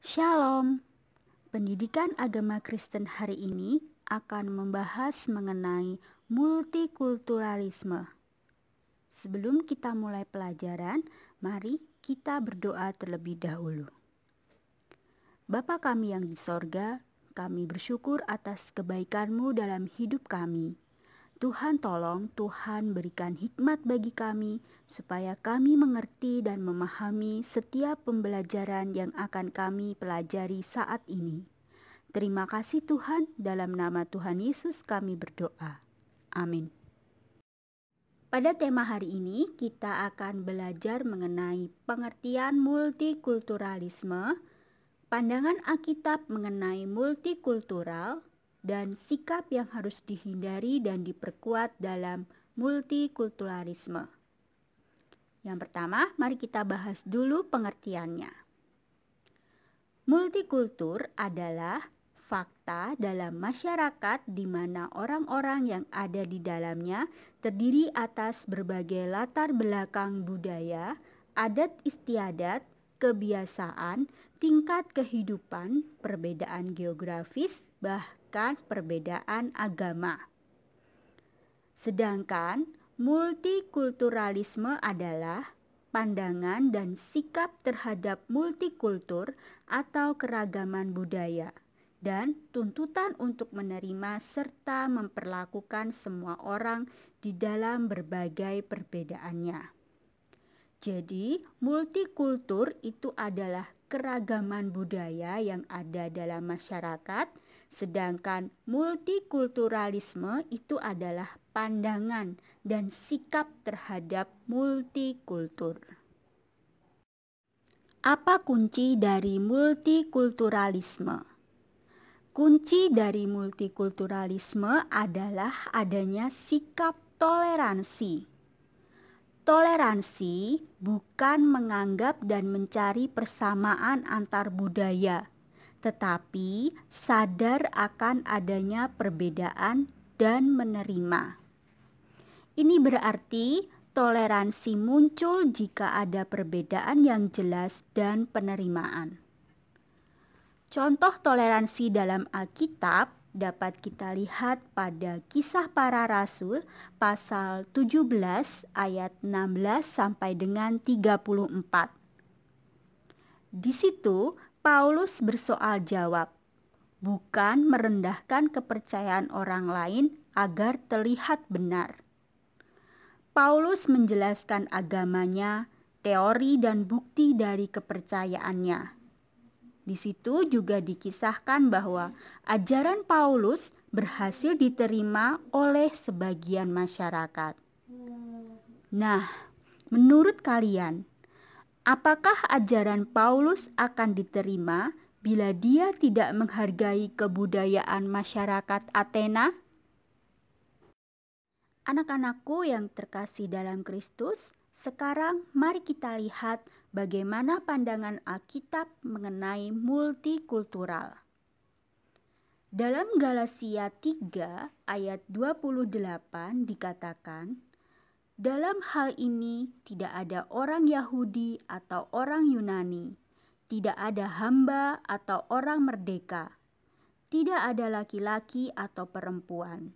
Shalom. Pendidikan agama Kristen hari ini akan membahas mengenai multikulturalisme. Sebelum kita mulai pelajaran, mari kita berdoa terlebih dahulu. Bapa kami yang di sorga, kami bersyukur atas kebaikan-Mu dalam hidup kami. Tuhan tolong, Tuhan berikan hikmat bagi kami, supaya kami mengerti dan memahami setiap pembelajaran yang akan kami pelajari saat ini. Terima kasih Tuhan, dalam nama Tuhan Yesus kami berdoa. Amin. Pada tema hari ini kita akan belajar mengenai pengertian multikulturalisme, pandangan Alkitab mengenai multikultural, dan sikap yang harus dihindari dan diperkuat dalam multikulturalisme. Yang pertama, mari kita bahas dulu pengertiannya. Multikultur adalah fakta dalam masyarakat di mana orang-orang yang ada di dalamnya terdiri atas berbagai latar belakang budaya, adat istiadat, kebiasaan, tingkat kehidupan, perbedaan geografis, bahkan perbedaan agama. Sedangkan multikulturalisme adalah pandangan dan sikap terhadap multikultur atau keragaman budaya, dan tuntutan untuk menerima serta memperlakukan semua orang di dalam berbagai perbedaannya. Jadi, multikultur itu adalah keragaman budaya yang ada dalam masyarakat, sedangkan multikulturalisme itu adalah pandangan dan sikap terhadap multikultur. Apa kunci dari multikulturalisme? Kunci dari multikulturalisme adalah adanya sikap toleransi. Toleransi bukan menganggap dan mencari persamaan antar budaya, tetapi sadar akan adanya perbedaan dan menerima. Ini berarti toleransi muncul jika ada perbedaan yang jelas dan penerimaan. Contoh toleransi dalam Alkitab dapat kita lihat pada Kisah Para Rasul pasal 17 ayat 16 sampai dengan 34. Di situ Paulus bersoal jawab, bukan merendahkan kepercayaan orang lain agar terlihat benar. Paulus menjelaskan agamanya, teori dan bukti dari kepercayaannya. Di situ juga dikisahkan bahwa ajaran Paulus berhasil diterima oleh sebagian masyarakat. Nah, menurut kalian, apakah ajaran Paulus akan diterima bila dia tidak menghargai kebudayaan masyarakat Athena? Anak-anakku yang terkasih dalam Kristus, sekarang mari kita lihat bagaimana pandangan Alkitab mengenai multikultural. Dalam Galatia 3 ayat 28 dikatakan, dalam hal ini tidak ada orang Yahudi atau orang Yunani, tidak ada hamba atau orang merdeka, tidak ada laki-laki atau perempuan,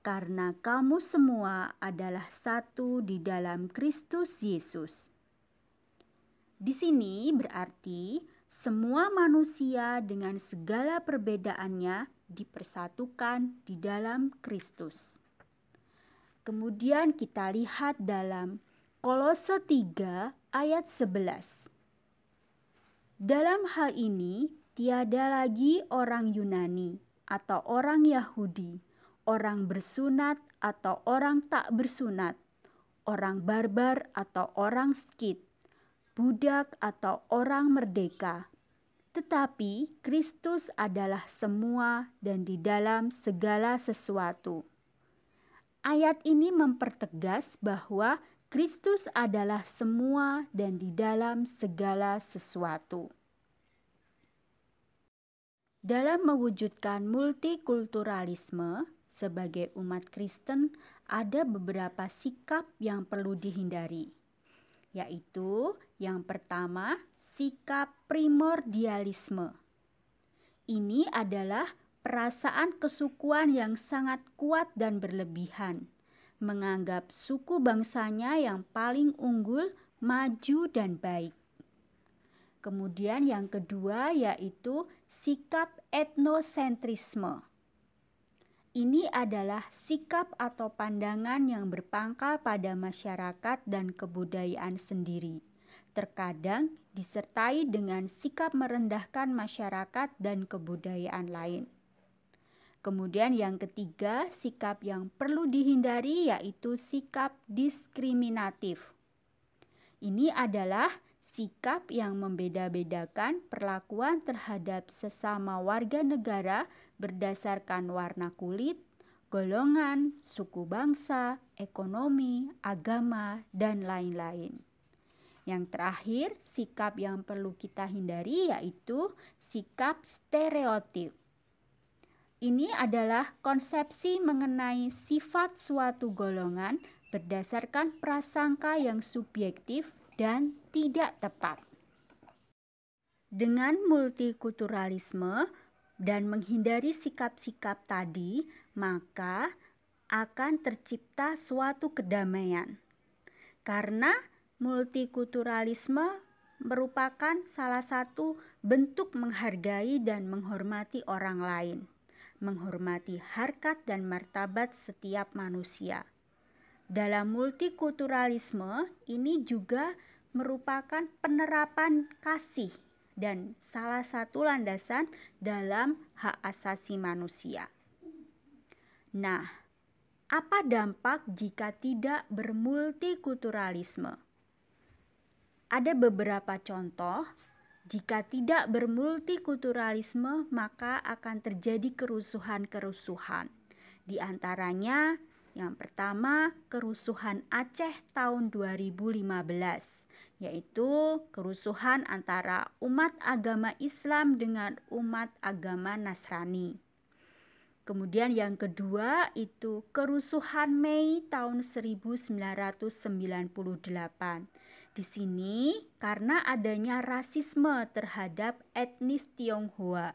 karena kamu semua adalah satu di dalam Kristus Yesus. Di sini berarti semua manusia dengan segala perbedaannya dipersatukan di dalam Kristus. Kemudian kita lihat dalam Kolose 3 ayat 11. Dalam hal ini tiada lagi orang Yunani atau orang Yahudi, orang bersunat atau orang tak bersunat, orang barbar atau orang Skit, budak atau orang merdeka. Tetapi Kristus adalah semua dan di dalam segala sesuatu. Ayat ini mempertegas bahwa Kristus adalah semua dan di dalam segala sesuatu. Dalam mewujudkan multikulturalisme, sebagai umat Kristen ada beberapa sikap yang perlu dihindari, yaitu yang pertama, sikap primordialisme. Ini adalah perasaan kesukuan yang sangat kuat dan berlebihan, menganggap suku bangsanya yang paling unggul, maju, dan baik. Kemudian yang kedua yaitu sikap etnosentrisme. Ini adalah sikap atau pandangan yang berpangkal pada masyarakat dan kebudayaan sendiri. Terkadang disertai dengan sikap merendahkan masyarakat dan kebudayaan lain. Kemudian yang ketiga, sikap yang perlu dihindari yaitu sikap diskriminatif. Ini adalah sikap yang membeda-bedakan perlakuan terhadap sesama warga negara berdasarkan warna kulit, golongan, suku bangsa, ekonomi, agama, dan lain-lain. Yang terakhir, sikap yang perlu kita hindari yaitu sikap stereotip. Ini adalah konsepsi mengenai sifat suatu golongan berdasarkan prasangka yang subjektif dan tidak tepat. Dengan multikulturalisme dan menghindari sikap-sikap tadi, maka akan tercipta suatu kedamaian. Karena multikulturalisme merupakan salah satu bentuk menghargai dan menghormati orang lain, menghormati harkat dan martabat setiap manusia. Dalam multikulturalisme ini juga merupakan penerapan kasih dan salah satu landasan dalam hak asasi manusia. Nah, apa dampak jika tidak bermultikulturalisme? Ada beberapa contoh. Jika tidak bermultikulturalisme, maka akan terjadi kerusuhan-kerusuhan. Di antaranya, yang pertama, kerusuhan Aceh tahun 2015, yaitu kerusuhan antara umat agama Islam dengan umat agama Nasrani. Kemudian yang kedua itu kerusuhan Mei tahun 1998. Di sini karena adanya rasisme terhadap etnis Tionghoa.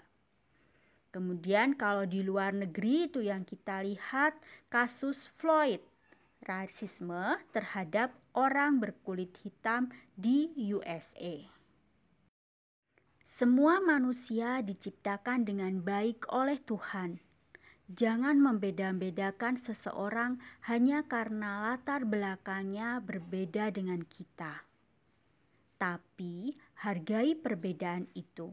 Kemudian kalau di luar negeri itu yang kita lihat kasus Floyd, rasisme terhadap orang berkulit hitam di USA. Semua manusia diciptakan dengan baik oleh Tuhan. Jangan membeda-bedakan seseorang hanya karena latar belakangnya berbeda dengan kita. Tapi hargai perbedaan itu,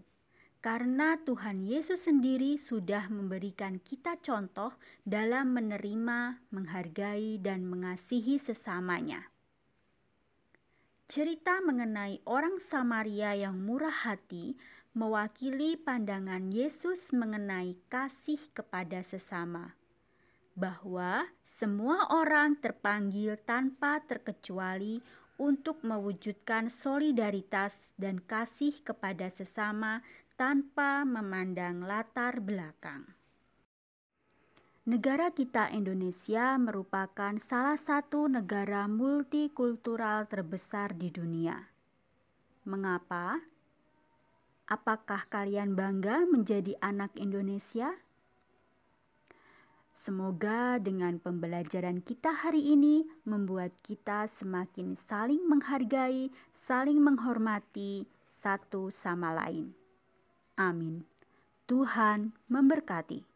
karena Tuhan Yesus sendiri sudah memberikan kita contoh dalam menerima, menghargai, dan mengasihi sesamanya. Cerita mengenai orang Samaria yang murah hati mewakili pandangan Yesus mengenai kasih kepada sesama, bahwa semua orang terpanggil tanpa terkecuali untuk mewujudkan solidaritas dan kasih kepada sesama tanpa memandang latar belakang. Negara kita Indonesia merupakan salah satu negara multikultural terbesar di dunia. Mengapa? Apakah kalian bangga menjadi anak Indonesia? Semoga dengan pembelajaran kita hari ini membuat kita semakin saling menghargai, saling menghormati satu sama lain. Amin. Tuhan memberkati.